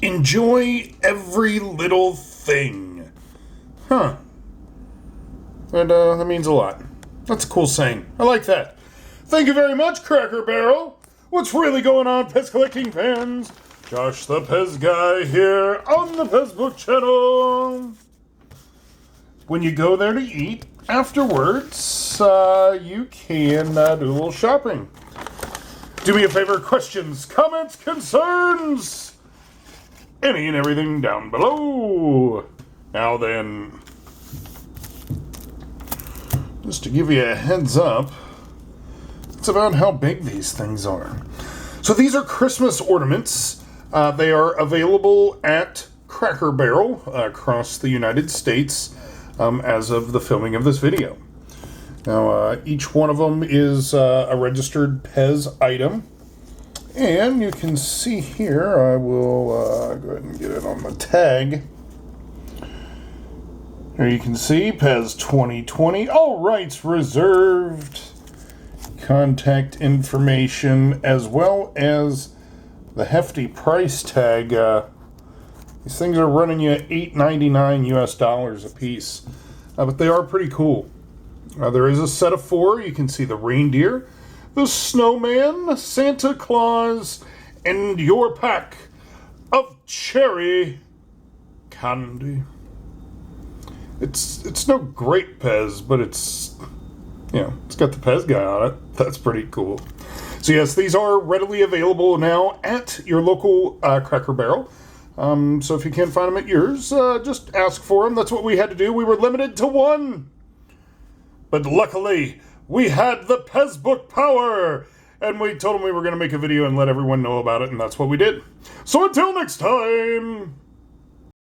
Enjoy every little thing. Huh. That means a lot. That's a cool saying. I like that. Thank you very much, Cracker Barrel. What's really going on, PEZ collecting fans? Josh the PEZ guy here on the PEZ Book channel. When you go there to eat, afterwards, you can do a little shopping. Do me a favor, questions, comments, concerns, any and everything down below. Now then, just to give you a heads up, it's about how big these things are. So these are Christmas ornaments. They are available at Cracker Barrel across the United States as of the filming of this video. Now, each one of them is a registered PEZ item. And you can see here, I will go ahead and get it on the tag. Here you can see PEZ 2020, all rights reserved, contact information, as well as the hefty price tag. These things are running you $8.99 US a piece, but they are pretty cool. There is a set of 4. You can see the reindeer, the snowman, Santa Claus, and your pack of cherry candy. It's no great PEZ, but it's got the PEZ guy on it. That's pretty cool. So yes, these are readily available now at your local Cracker Barrel. So if you can't find them at yours, just ask for them. That's what we had to do. We were limited to 1. But luckily, we had the PEZ book power, and we told them we were going to make a video and let everyone know about it, and that's what we did. So until next time...